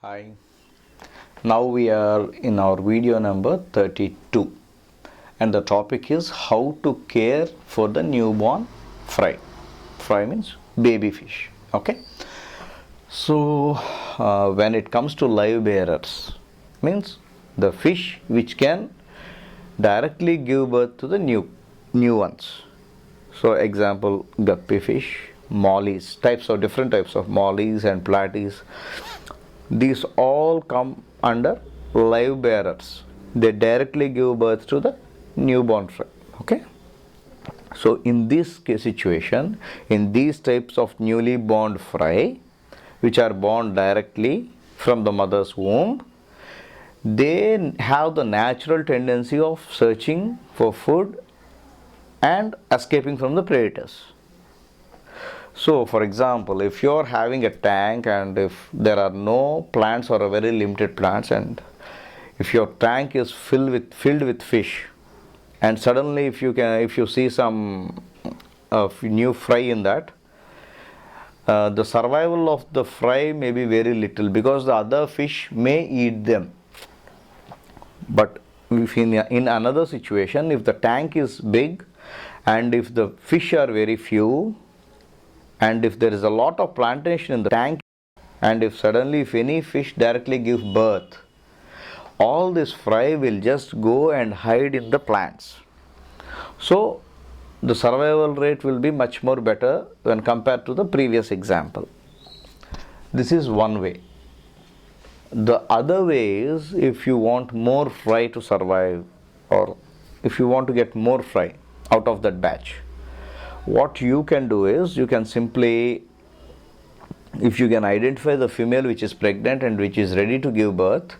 Hi, now we are in our video number 32 and the topic is how to care for the newborn fry. Fry means baby fish. Okay, so when it comes to live bearers, means the fish which can directly give birth to the new ones. So example, guppy fish, mollies, different types of mollies and platies. These all come under live bearers. They directly give birth to the newborn fry. Okay. So in this situation, in these types of newly born fry, which are born directly from the mother's womb, they have the natural tendency of searching for food and escaping from the predators. So, for example, if you are having a tank and if there are no plants or a very limited plants, and if your tank is filled with fish, and suddenly if you see some new fry in that, the survival of the fry may be very little because the other fish may eat them. But if in another situation, if the tank is big and if the fish are very few, and if there is a lot of plantation in the tank, and if suddenly if any fish directly give birth, all this fry will just go and hide in the plants. So the survival rate will be much more better when compared to the previous example. This is one way. The other way is, if you want more fry to survive, or if you want to get more fry out of that batch, what you can do is, you can simply, if you can identify the female which is pregnant and which is ready to give birth,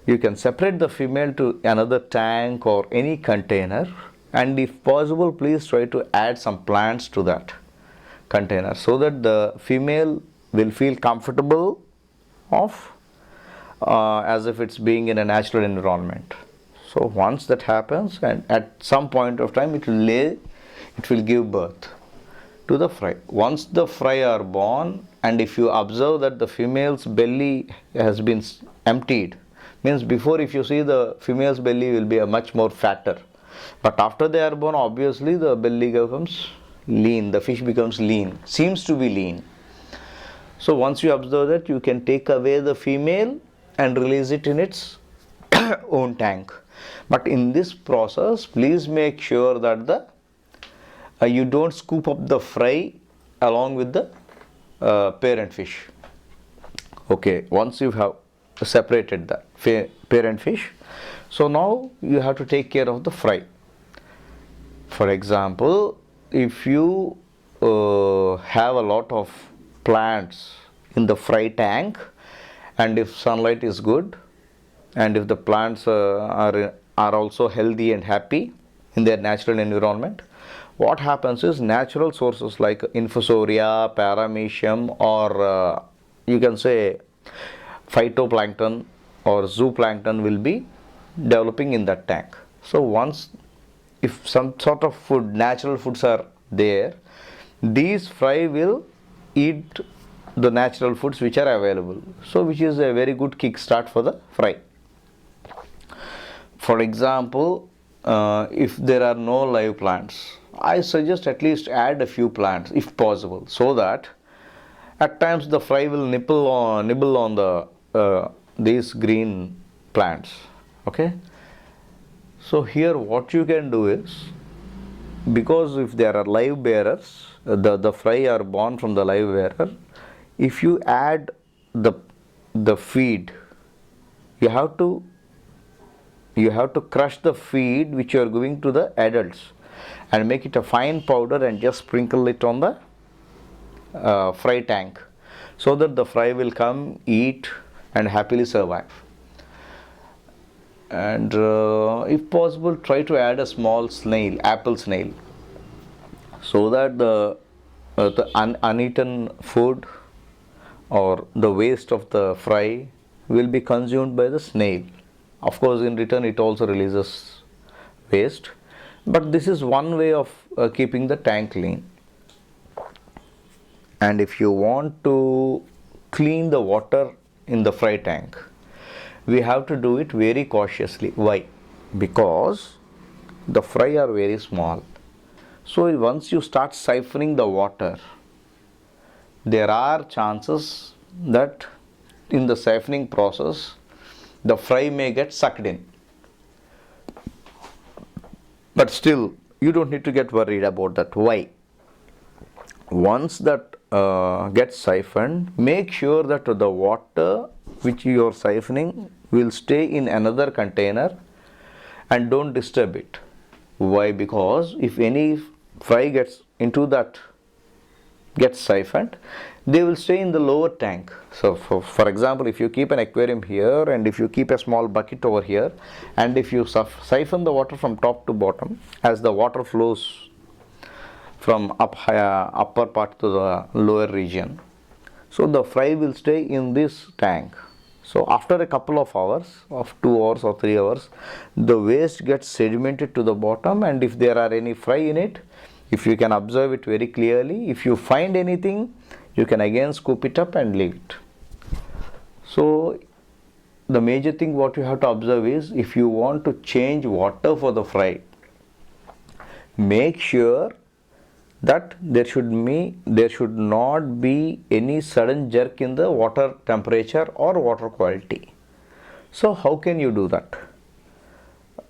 you can separate the female to another tank or any container, and if possible, please try to add some plants to that container so that the female will feel comfortable of as if it's being in a natural environment. So once that happens, and at some point of time it will give birth to the fry. Once the fry are born, and if you observe that the female's belly has been emptied, means before, if you see, the female's belly will be a much more fatter, but after they are born, obviously the belly becomes lean, the fish becomes lean, seems to be lean. So once you observe that, you can take away the female and release it in its own tank. But in this process, please make sure that you don't scoop up the fry along with the parent fish. Okay, once you have separated the parent fish, so now you have to take care of the fry. For example, if you have a lot of plants in the fry tank, and if sunlight is good, and if the plants are also healthy and happy in their natural environment, what happens is, natural sources like infusoria, paramecium, or you can say phytoplankton or zooplankton will be developing in that tank. So once, if some sort of food, natural foods are there, these fry will eat the natural foods which are available, so which is a very good kickstart for the fry. For example, if there are no live plants, I suggest at least add a few plants if possible, so that at times the fry will nibble on the these green plants. Okay. So here what you can do is, because if there are live bearers, the fry are born from the live bearer, if you add the feed, you have to crush the feed which you are giving to the adults and make it a fine powder and just sprinkle it on the fry tank, so that the fry will come, eat and happily survive. And if possible, try to add a small snail, apple snail, so that the uneaten food or the waste of the fry will be consumed by the snail. Of course, in return it also releases waste, but this is one way of keeping the tank clean. And if you want to clean the water in the fry tank, we have to do it very cautiously. Why? Because the fry are very small. So once you start siphoning the water, there are chances that in the siphoning process, the fry may get sucked in. But still, you don't need to get worried about that. Why? Once that gets siphoned, make sure that the water which you are siphoning will stay in another container and don't disturb it. Why? Because if any fry gets into that, gets siphoned, they will stay in the lower tank. So for example, if you keep an aquarium here and if you keep a small bucket over here, and if you siphon the water from top to bottom, as the water flows from upper part to the lower region, so the fry will stay in this tank. So after a couple of hours, of 2 hours or 3 hours, the waste gets sedimented to the bottom, and if there are any fry in it, if you can observe it very clearly, if you find anything, you can again scoop it up and leave it. So the major thing what you have to observe is, if you want to change water for the fry, make sure that there should not be any sudden jerk in the water temperature or water quality. So how can you do that?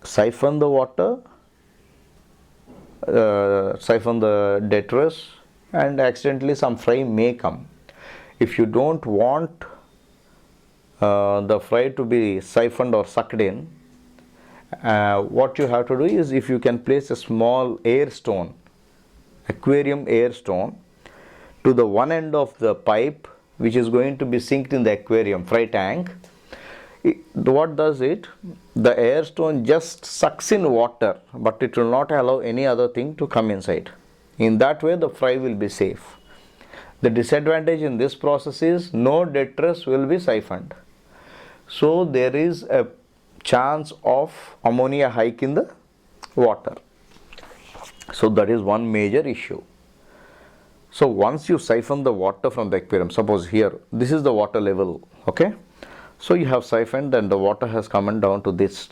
Siphon the water, siphon the detritus, and accidentally some fry may come. If you don't want the fry to be siphoned or sucked in, what you have to do is, if you can place a small air stone, aquarium air stone, to the one end of the pipe which is going to be sinked in the aquarium fry tank, what does it? The air stone just sucks in water, but it will not allow any other thing to come inside. In that way, the fry will be safe. The disadvantage in this process is no detritus will be siphoned. So there is a chance of ammonia hike in the water. So that is one major issue. So once you siphon the water from the aquarium, suppose here, this is the water level, okay? So you have siphoned and the water has come down to this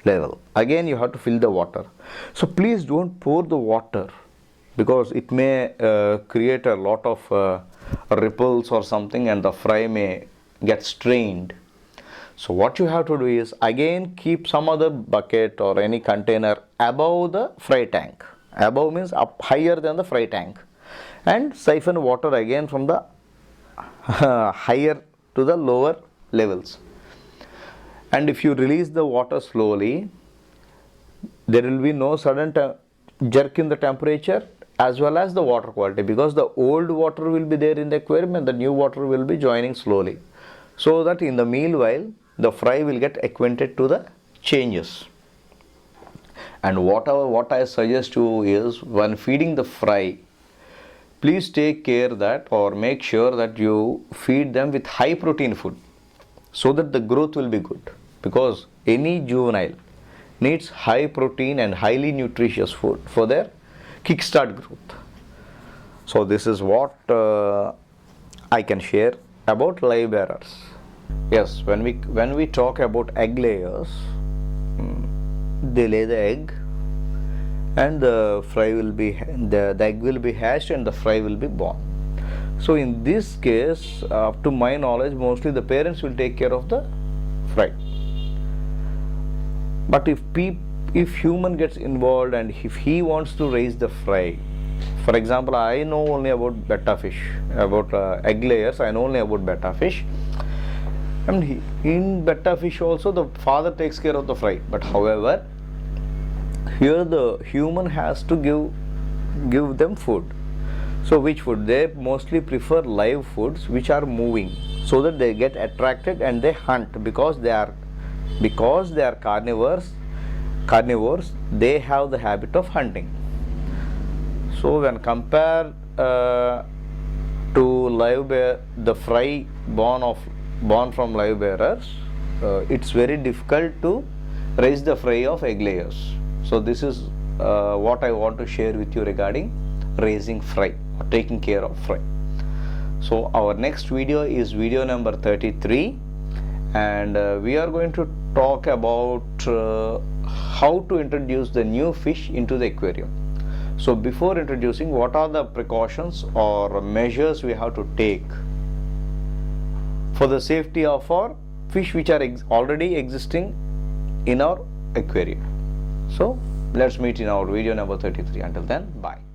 level. Again, you have to fill the water. So please don't pour the water, because it may create a lot of ripples or something, and the fry may get strained. So what you have to do is, again, keep some other bucket or any container above the fry tank. Above means up higher than the fry tank, and siphon water again from the higher to the lower levels. And if you release the water slowly, there will be no sudden jerk in the temperature as well as the water quality, because the old water will be there in the aquarium and the new water will be joining slowly, so that in the meanwhile the fry will get acquainted to the changes. And what I suggest you is, when feeding the fry, please take care that, or make sure that you feed them with high protein food, so that the growth will be good, because any juvenile needs high protein and highly nutritious food for their kickstart growth. So this is what I can share about live bearers. Yes, when we talk about egg layers, they lay the egg, and the egg will be hatched and the fry will be born. So in this case, up to my knowledge, mostly the parents will take care of the fry. But if human gets involved and if he wants to raise the fry, for example, I know only about betta fish, about egg layers, I know only about betta fish. And in betta fish also the father takes care of the fry. But however, here the human has to give them food. So which food? They mostly prefer live foods which are moving, so that they get attracted and they hunt, because they are carnivores, they have the habit of hunting. So when compared to live bear, the fry born from live bearers, it's very difficult to raise the fry of egg layers. So this is what I want to share with you regarding raising fry or taking care of fry. So our next video is video number 33. and we are going to talk about how to introduce the new fish into the aquarium. So before introducing, what are the precautions or measures we have to take for the safety of our fish which are already existing in our aquarium. So let's meet in our video number 33. Until then, bye.